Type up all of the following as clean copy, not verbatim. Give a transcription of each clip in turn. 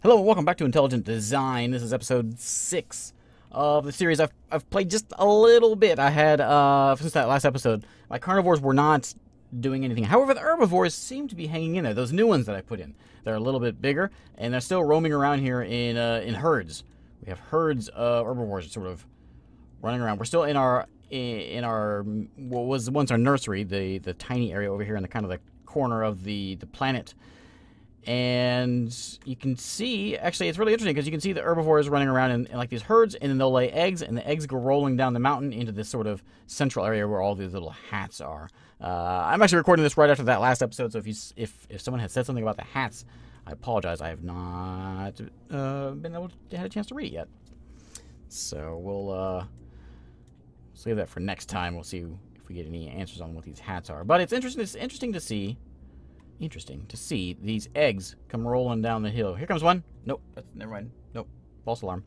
Hello and welcome back to Intelligent Design. This is episode 6 of the series. I've played just a little bit. I had, since that last episode, my carnivores were not doing anything. However, the herbivores seem to be hanging in there. Those new ones that I put in. They're a little bit bigger, and they're still roaming around here in herds. We have herds of herbivores sort of running around. We're still in our what was once our nursery, the tiny area over here in the kind of the corner of the planet. And you can see, actually, it's really interesting because you can see the herbivores running around in like these herds, and then they'll lay eggs, and the eggs go rolling down the mountain into this sort of central area where all these little hats are. I'm actually recording this right after that last episode, so if someone had said something about the hats, I apologize. I have not been able to have a chance to read it yet. So we'll save that for next time. We'll see if we get any answers on what these hats are. But it's interesting. It's interesting to see. Interesting to see these eggs come rolling down the hill. Here comes one. Nope. Never mind. Nope. False alarm.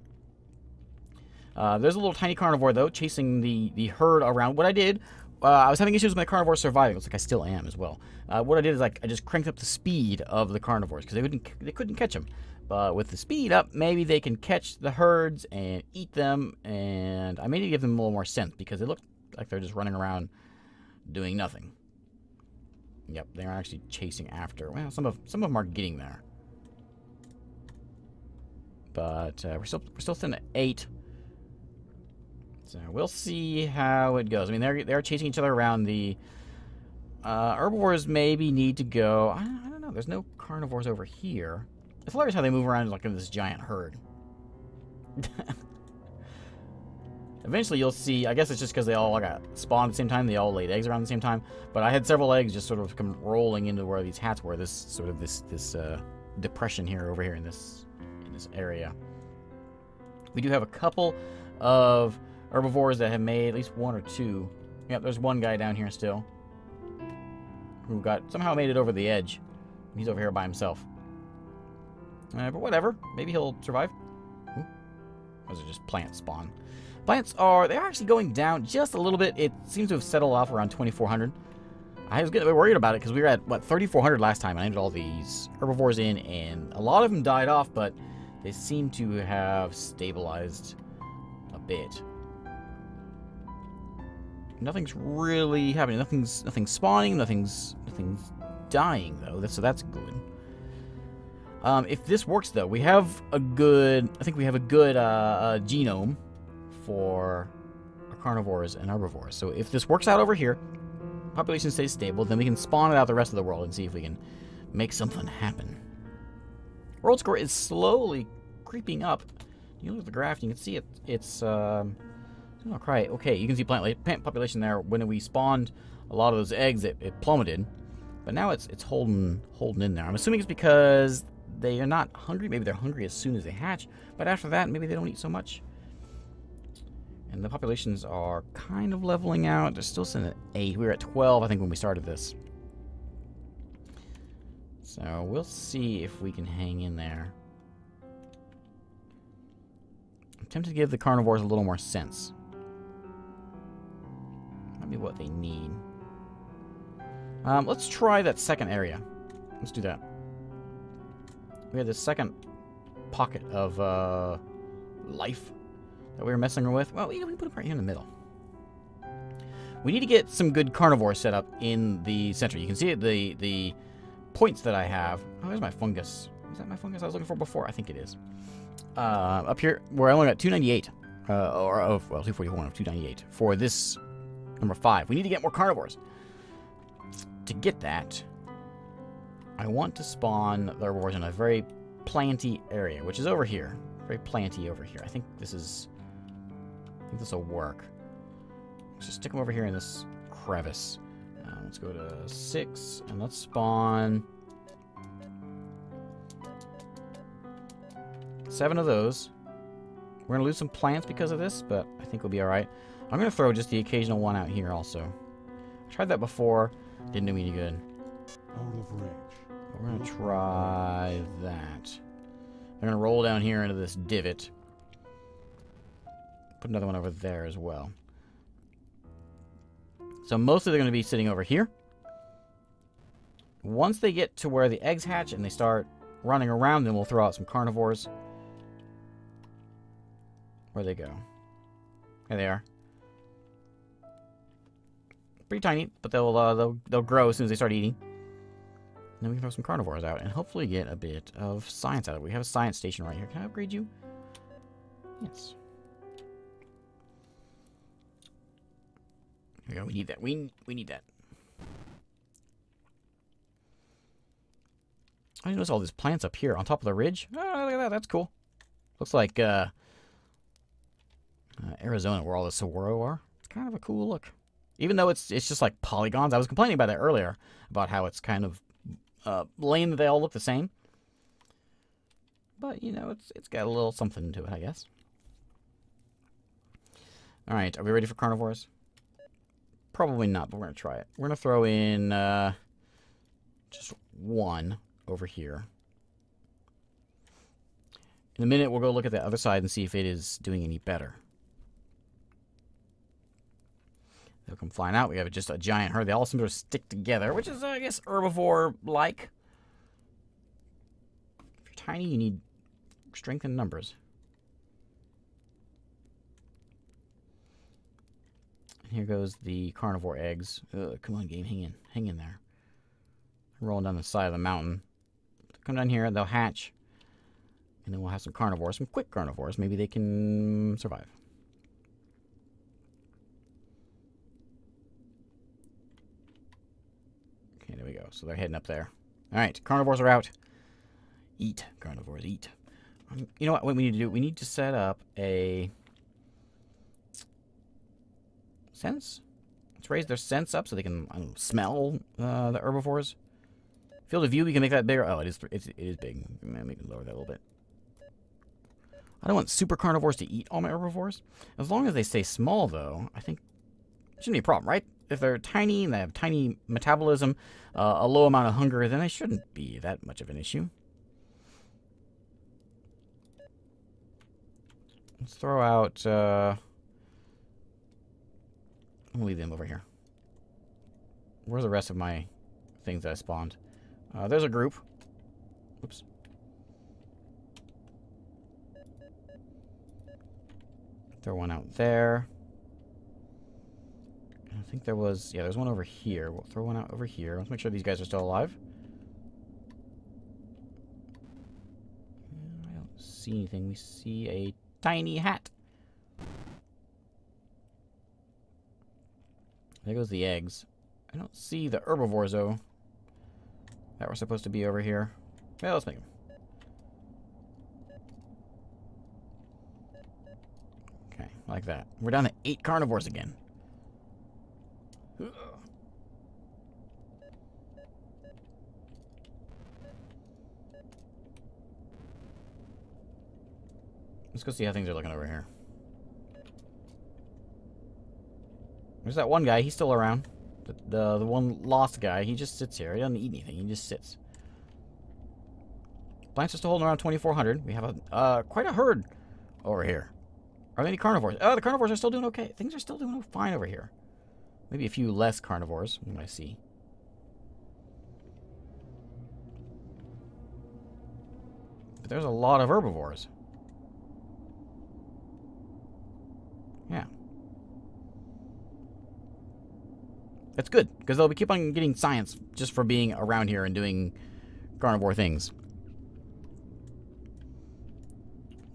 There's a little tiny carnivore, though, chasing the herd around. What I did, I was having issues with my carnivore surviving. Looks like I still am as well. What I did is I just cranked up the speed of the carnivores because they couldn't catch them. But with the speed up, maybe they can catch the herds and eat them. And I may need to give them a little more sense because they look like they're just running around doing nothing. Yep, they're actually chasing after. Well, some of them are getting there, but we're still sitting at 8. So we'll see how it goes. I mean, they're chasing each other around. The herbivores maybe need to go. I don't know. There's no carnivores over here. It's hilarious how they move around like in this giant herd. Eventually you'll see, I guess it's just because they all got spawned at the same time, they all laid eggs around the same time, but I had several eggs just sort of come rolling into where these hats were, this depression here over here in this area. We do have a couple of herbivores that have made at least 1 or 2. Yep, there's one guy down here still who somehow made it over the edge. He's over here by himself. But whatever, maybe he'll survive. Those are just plant spawn. Plants they're actually going down just a little bit. It seems to have settled off around 2,400. I was getting worried about it because we were at, 3,400 last time. I ended all these herbivores in, and a lot of them died off, but they seem to have stabilized a bit. Nothing's really happening. Nothing's spawning. Nothing's dying, though. So that's good. If this works, though, we have a good... I think we have a good genome for our carnivores and herbivores. So if this works out over here, population stays stable, then we can spawn it out the rest of the world and see if we can make something happen. World score is slowly creeping up. You look at the graph, and you can see it's oh, cry. Okay, you can see plant population there. When we spawned a lot of those eggs, it plummeted, but now it's holding in there. I'm assuming it's because they are not hungry. Maybe they're hungry as soon as they hatch, but after that, maybe they don't eat so much. And the populations are kind of leveling out. They're still sitting at 8. We were at 12, I think, when we started this. So we'll see if we can hang in there. I'm tempted to give the carnivores a little more sense. Might be what they need. Let's try that second area. Let's do that. We had this second pocket of life that we were messing with. Well, we can put it right here in the middle. We need to get some good carnivores set up in the center. You can see it, the points that I have. Oh, there's my fungus. Is that my fungus I was looking for before? I think it is. Up here, where I only got 298. 241 of 298 for this number 5. We need to get more carnivores. To get that, I want to spawn the herbivores in a very planty area, which is over here. Very planty over here. I think this will work. Let's just stick them over here in this crevice. Let's go to 6, and let's spawn 7 of those. We're going to lose some plants because of this, but I think we'll be alright. I'm going to throw just the occasional one out here also. I tried that before. Didn't do me any good. Out of range. We're going to try that. They're going to roll down here into this divot. Put another one over there as well. So mostly they're going to be sitting over here. Once they get to where the eggs hatch and they start running around, then we'll throw out some carnivores. Where'd they go? There they are. Pretty tiny, but they'll grow as soon as they start eating. And then we can throw some carnivores out and hopefully get a bit of science out of it. We have a science station right here. Can I upgrade you? Yes. Here we go. We need that. We need that. I notice all these plants up here on top of the ridge. Oh, look at that. That's cool. Looks like Arizona, where all the saguaro are. It's kind of a cool look. Even though it's just like polygons. I was complaining about that earlier, about how it's kind of lame that they all look the same. But, you know, it's got a little something to it, I guess. All right, are we ready for carnivores? Probably not, but we're going to try it. We're going to throw in just one over here. In a minute, we'll go look at the other side and see if it is doing any better. They'll come flying out. We have just a giant herd. They all seem to stick together, which is, I guess, herbivore-like. If you're tiny, you need strength in numbers. And here goes the carnivore eggs. Ugh, come on, game. Hang in there. Rolling down the side of the mountain. Come down here, they'll hatch. And then we'll have some carnivores, some quick carnivores. Maybe they can survive. Okay, there we go. So they're heading up there. All right, carnivores are out. Eat, carnivores, eat. You know what we need to do? We need to set up a sense. Let's raise their sense up so they can, I don't know, smell the herbivores. Field of view, we can make that bigger. Oh, it is big. Maybe lower that a little bit. I don't want super carnivores to eat all my herbivores. As long as they stay small, though, I think it shouldn't be a problem, right? If they're tiny and they have tiny metabolism, a low amount of hunger, then they shouldn't be that much of an issue. Let's throw out... I'm going to leave them over here. Where's the rest of my things that I spawned? There's a group. Oops. Throw one out there. I think there was... Yeah, there's one over here. We'll throw one out over here. Let's make sure these guys are still alive. I don't see anything. We see a tiny hat. There goes the eggs. I don't see the herbivores, though. That were supposed to be over here. Yeah, let's make them. Okay, like that. We're down to 8 carnivores again. Let's go see how things are looking over here. There's that one guy. He's still around. The one lost guy. He just sits here. He doesn't eat anything. He just sits. Plants are still holding around 2,400. We have quite a herd over here. Are there any carnivores? Oh, the carnivores are still doing okay. Things are still doing fine over here. Maybe a few less carnivores. What do I see? But there's a lot of herbivores. Yeah. That's good, because they'll keep on getting science just for being around here and doing carnivore things.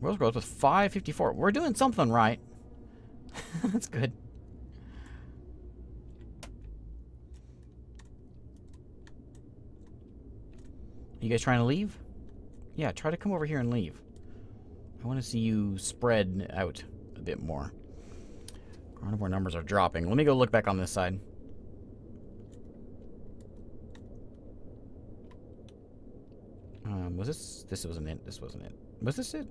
Rose growth with 554. We're doing something right. That's good. You guys trying to leave? Yeah, try to come over here and leave. I want to see you spread out a bit more. Carnivore numbers are dropping. Let me go look back on this side. Was this... This wasn't it. This wasn't it. Was this it?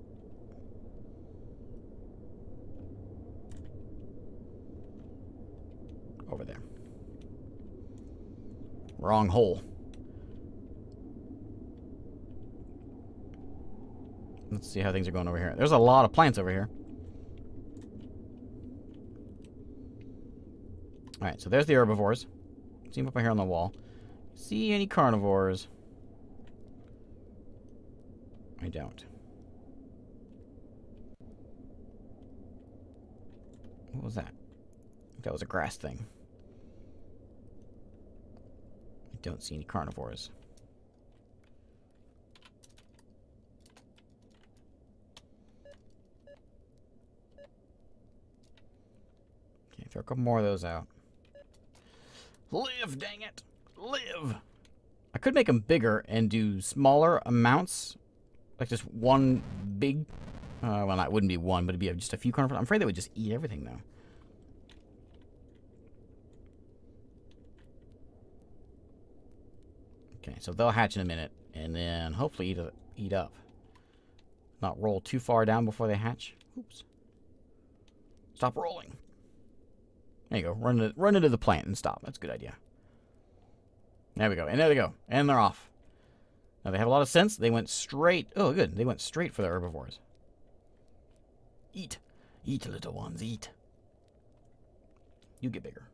Over there. Wrong hole. Let's see how things are going over here. There's a lot of plants over here. Alright, so there's the herbivores. See them up here on the wall. See any carnivores? I don't. What was that? I think that was a grass thing. I don't see any carnivores. Okay, throw a couple more of those out. Live, dang it! Live! I could make them bigger and do smaller amounts. Like just one big... well, that wouldn't be one, but it'd be just a few carnivores. I'm afraid they would just eat everything, though. Okay, so they'll hatch in a minute, and then hopefully eat up. Not roll too far down before they hatch. Oops. Stop rolling. There you go. Run into the plant and stop. That's a good idea. There we go. And there they go. And they're off. Now, they have a lot of sense. They went straight. Oh, good. They went straight for the herbivores. Eat. Eat, little ones. Eat. You get bigger.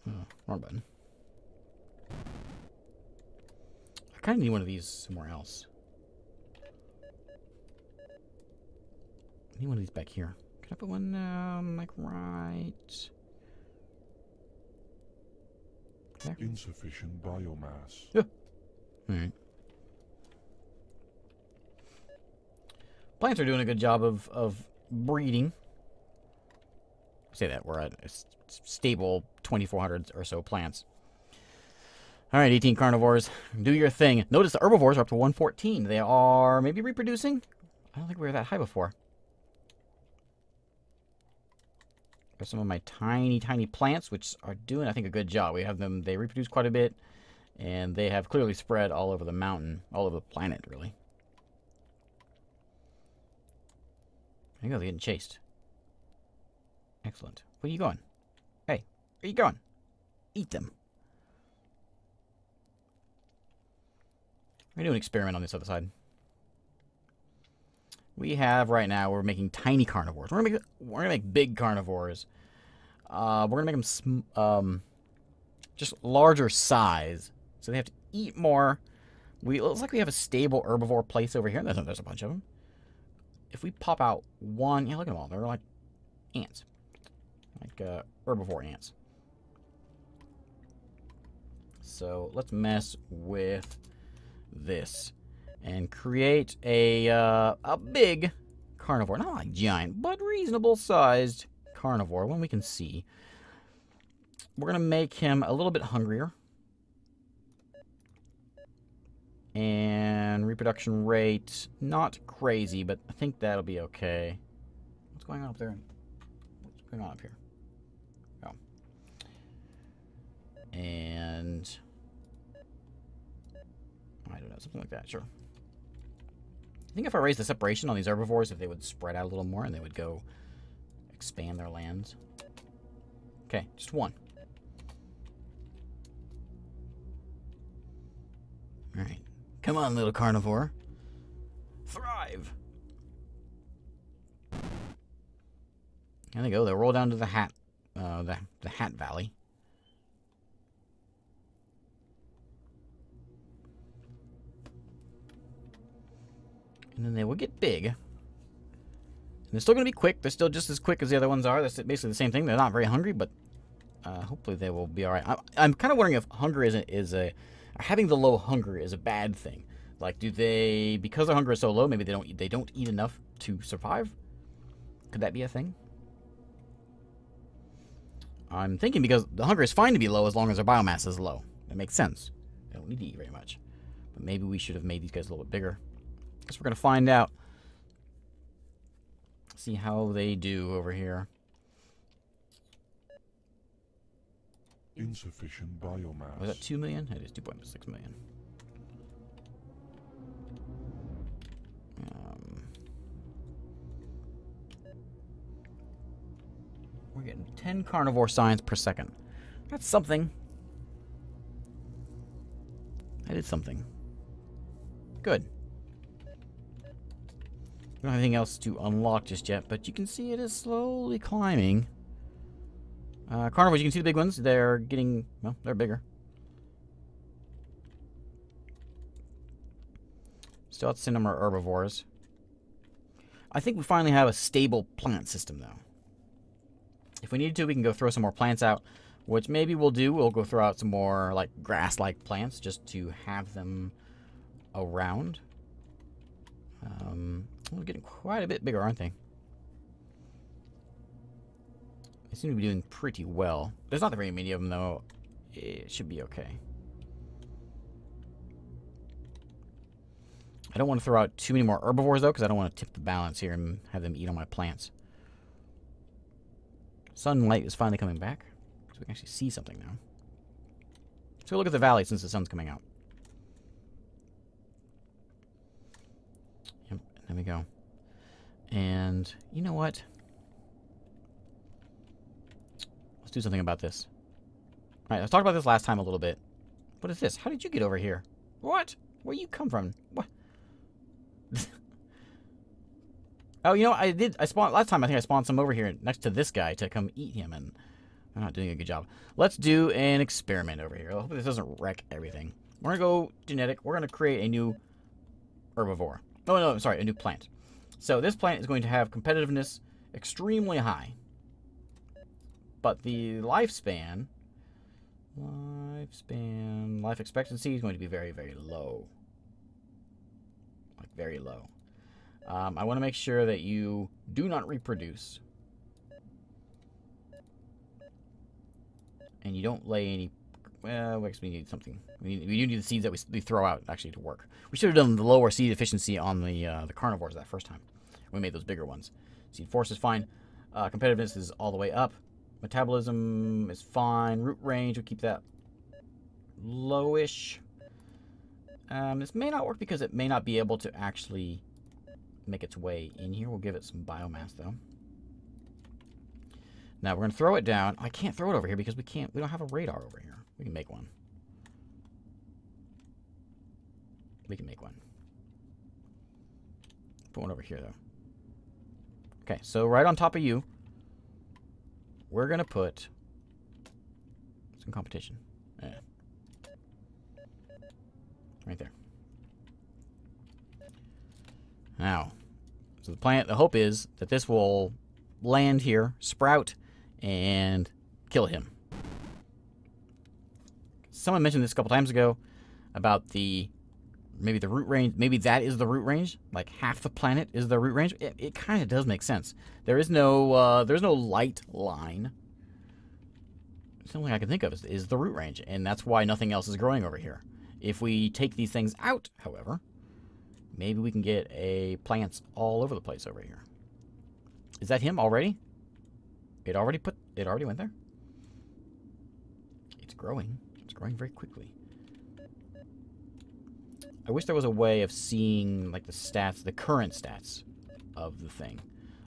Oh, wrong button. I kind of need one of these somewhere else. I need one of these back here. Can I put one, like, right there? Insufficient biomass. Yeah. Alright. Plants are doing a good job of breeding. Say that, we're at a stable 2,400 or so plants. Alright, 18 carnivores. Do your thing. Notice the herbivores are up to 114. They are maybe reproducing? I don't think we were that high before. There's some of my tiny, tiny plants, which are doing, I think, a good job. We have them, they reproduce quite a bit, and they have clearly spread all over the mountain, all over the planet, really. There you go, they're getting chased. Excellent. Where are you going? Hey, where are you going? Eat them. We're going to do an experiment on this other side. We have right now, we're making tiny carnivores. We're gonna make big carnivores. We're gonna make them just larger size, so they have to eat more. It looks like we have a stable herbivore place over here. There's a bunch of them. If we pop out one, yeah, look at them all. They're like ants, like herbivore ants. So let's mess with this. And create a big carnivore. Not like giant, but reasonable-sized carnivore. One we can see. We're going to make him a little bit hungrier. And reproduction rate, not crazy, but I think that'll be okay. What's going on up there? What's going on up here? Oh. And... I don't know, something like that, sure. I think if I raise the separation on these herbivores, if they would spread out a little more and they would go expand their lands. Okay, just one. Alright. Come on, little carnivore. Thrive! There they go. They'll roll down to the Hat Valley. And then they will get big. And they're still going to be quick. They're still just as quick as the other ones are. That's basically the same thing. They're not very hungry, but hopefully they will be all right. I'm kind of wondering if hunger having the low hunger is a bad thing. Like, do they, because their hunger is so low, maybe they don't eat enough to survive? Could that be a thing? I'm thinking because the hunger is fine to be low as long as their biomass is low. That makes sense. They don't need to eat very much. But maybe we should have made these guys a little bit bigger. Guess we're going to find out. See how they do over here. Insufficient biomass. Was that 2 million? It is 2.6 million. We're getting 10 carnivore signs per second. That's something. That is something. Good. We don't have anything else to unlock just yet, but you can see it is slowly climbing. Carnivores, you can see the big ones. They're getting, well, they're bigger. Still have the same number of herbivores. I think we finally have a stable plant system, though. If we need to, we can go throw some more plants out, which maybe we'll do. We'll go throw out some more, like, grass-like plants just to have them around. We're getting quite a bit bigger, aren't they? They seem to be doing pretty well. There's not very many of them, though. It should be okay. I don't want to throw out too many more herbivores, though, because I don't want to tip the balance here and have them eat on my plants. Sunlight is finally coming back, so we can actually see something now. Let's go look at the valley since the sun's coming out. Yep, there we go. And you know what? Let's do something about this. Alright, let's talk about this last time a little bit. What is this? How did you get over here? What? Where you come from? What? Oh, you know, I spawned, last time I think I spawned some over here next to this guy to come eat him, and I'm not doing a good job. Let's do an experiment over here. I hope this doesn't wreck everything. We're going to go genetic. We're going to create a new herbivore. Oh, no, sorry, a new plant. So this plant is going to have competitiveness extremely high. But the life expectancy is going to be very, very low. Like, very low. I want to make sure that you do not reproduce. And you don't lay any... Well, I guess we need something. We do need the seeds that we throw out, actually, to work. We should have done the lower seed efficiency on the carnivores that first time. We made those bigger ones. Seed force is fine. Competitiveness is all the way up. Metabolism is fine. Root range, we'll keep that lowish. This may not work because it may not be able to actually make its way in here. We'll give it some biomass, though. Now, we're going to throw it down. I can't throw it over here because we don't have a radar over here. We can make one. We can make one. Put one over here, though. Okay, so right on top of you, we're going to put some competition. Yeah. Right there. Now, so the hope is that this will land here, sprout, and kill him. Someone mentioned this a couple times ago about maybe the root range. Maybe that is the root range. Like half the planet is the root range. It kind of does make sense. There's no light line. The only thing I can think of is the root range, and that's why nothing else is growing over here. If we take these things out, however, maybe we can get plants all over the place over here. Is that him already? It already went there? It's growing. It's growing very quickly. I wish there was a way of seeing, like, the stats, the current stats of the thing.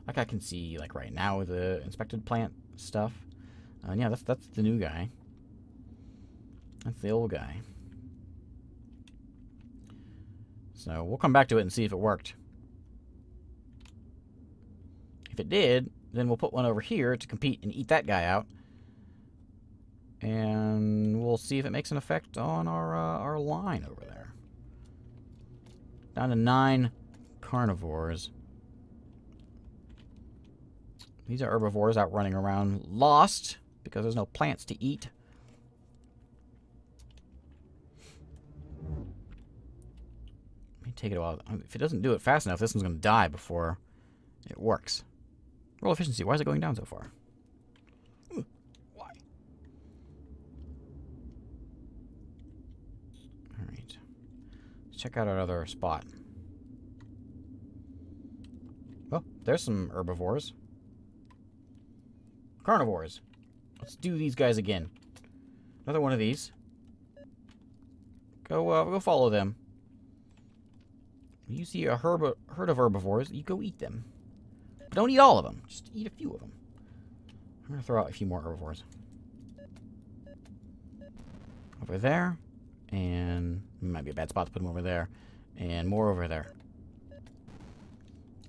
Like I can see, like, right now, the inspected plant stuff. Yeah, that's the new guy. That's the old guy. So we'll come back to it and see if it worked. If it did, then we'll put one over here to compete and eat that guy out. And we'll see if it makes an effect on our line over there. Down to 9 carnivores. These are herbivores out running around lost because there's no plants to eat. Take it a while. If it doesn't do it fast enough, this one's going to die before it works. Roll efficiency. Why is it going down so far? Why? Alright. Let's check out our other spot. Well, there's some herbivores. Carnivores. Let's do these guys again. Another one of these. Go follow them. You see a herd of herbivores, you go eat them. But don't eat all of them. Just eat a few of them. I'm going to throw out a few more herbivores. Over there. And it might be a bad spot to put them over there. And more over there.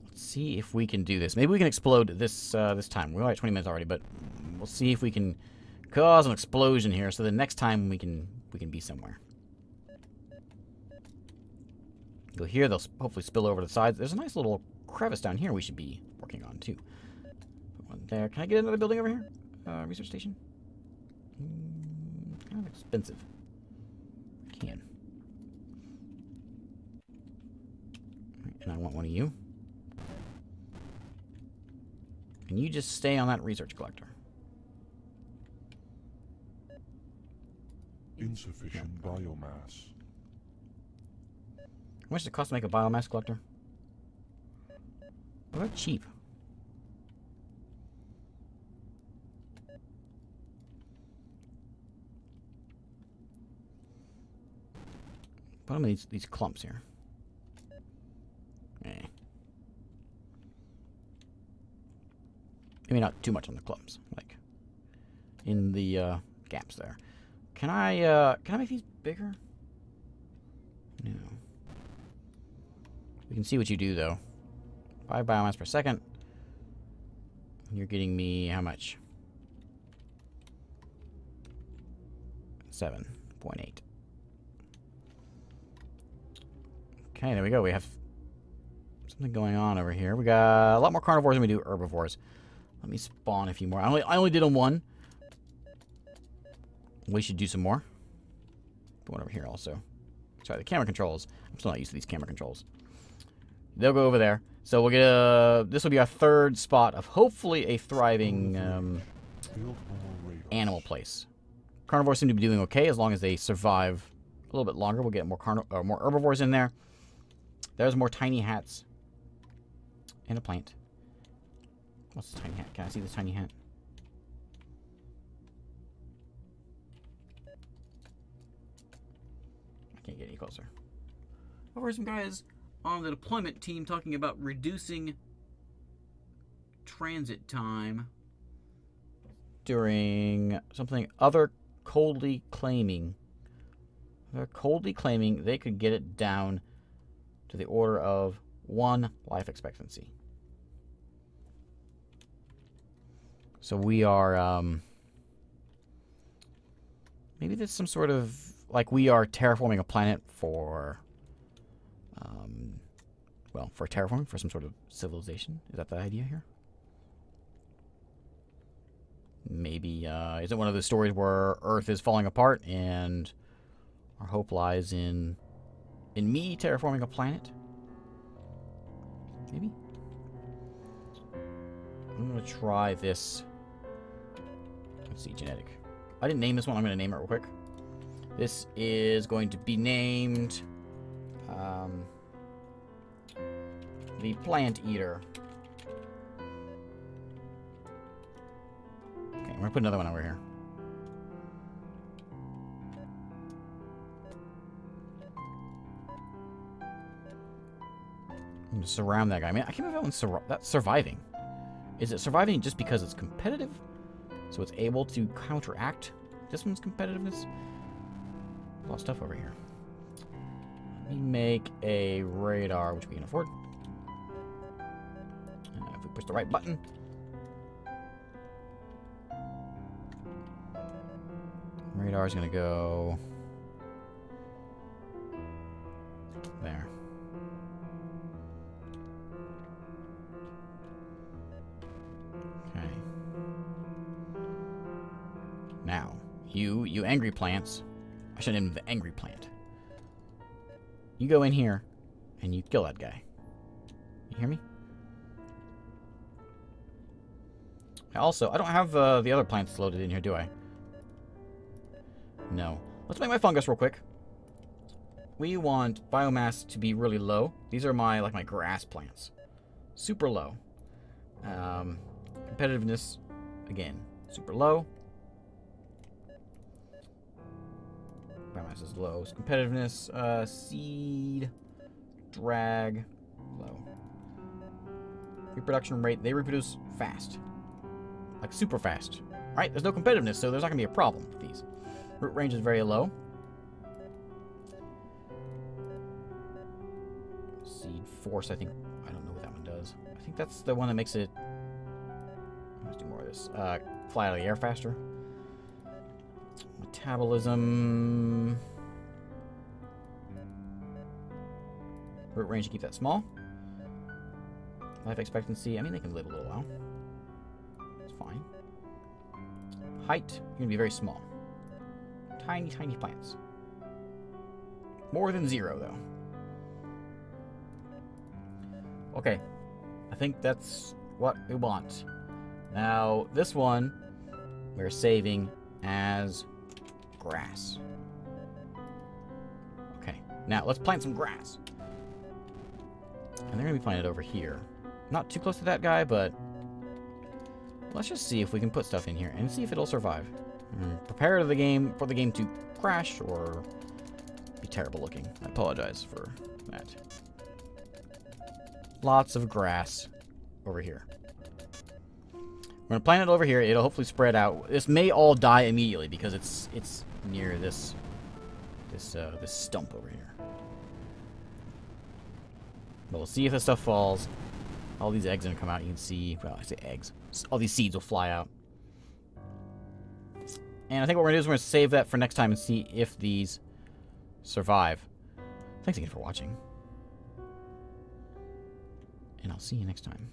Let's see if we can do this. Maybe we can explode this this time. We're only at 20 minutes already, but we'll see if we can cause an explosion here so the next time we can be somewhere. You'll hear they'll hopefully spill over the sides. There's a nice little crevice down here we should be working on, too. Put one there. Can I get another building over here? Research station? Kind of expensive. I can. And I want one of you. And you just stay on that research collector. Insufficient biomass. How much does it cost to make a biomass collector? What about cheap? Put them in these clumps here. Eh. Maybe not too much on the clumps, like in the gaps there. Can I make these bigger? No. We can see what you do though. 5 biomass per second. You're getting me how much? 7.8. Okay, there we go. We have something going on over here. We got a lot more carnivores than we do herbivores. Let me spawn a few more. I only did on one. We should do some more. Put one over here also. Sorry, the camera controls. I'm still not used to these camera controls. They'll go over there. So we'll get this will be our third spot of hopefully a thriving animal place. Carnivores seem to be doing okay as long as they survive a little bit longer. We'll get more herbivores in there. There's more tiny hats. And a plant. What's this tiny hat? Can I see this tiny hat? I can't get any closer. Over some guys on the deployment team talking about reducing transit time during something other coldly claiming. They're coldly claiming they could get it down to the order of 1 life expectancy. So we are, maybe there's some sort of, like we are terraforming a planet for, well, for terraforming, for some sort of civilization. Is that the idea here? Maybe, is it one of those stories where Earth is falling apart and our hope lies in me terraforming a planet? Maybe? I'm going to try this. Let's see, genetic. I didn't name this one. I'm going to name it real quick. This is going to be named the Plant Eater. Okay, I'm going to put another one over here. I'm going to surround that guy. I mean, I can't remember if that one's that's surviving. Is it surviving just because it's competitive? So it's able to counteract this one's competitiveness? A lot of stuff over here. Let me make a radar, which we can afford. If we push the right button. Radar is going to go there. Okay. Now, you angry plants. I should name them the angry plant. You go in here and you kill that guy. You hear me? Also, I don't have the other plants loaded in here, do I? No. Let's make my fungus real quick. We want biomass to be really low. These are my my grass plants. Super low. Competitiveness, again, super low. Biomass is low. So competitiveness, seed, drag, low. Reproduction rate, they reproduce fast. Like super fast. Right? There's no competitiveness, so there's not going to be a problem with these. Root range is very low. Seed force, I think. I don't know what that one does. I think that's the one that makes it. Let's do more of this. Fly out of the air faster. Metabolism. Root range to keep that small. Life expectancy, I mean, they can live a little while. It's fine. Height, you're going to be very small. Tiny, tiny plants. More than 0, though. Okay. I think that's what we want. Now, this one, we're saving as grass. Okay. Now, let's plant some grass. And they're going to be planted over here. Not too close to that guy, but let's just see if we can put stuff in here and see if it'll survive. Prepare the game for the game to crash or be terrible looking. I apologize for that. Lots of grass over here. We're gonna plant it over here. It'll hopefully spread out. This may all die immediately because it's near this stump over here. But we'll see if this stuff falls. All these eggs are gonna come out. You can see. Well, I say eggs. All these seeds will fly out. And I think what we're gonna do is we're gonna save that for next time and see if these survive. Thanks again for watching. And I'll see you next time.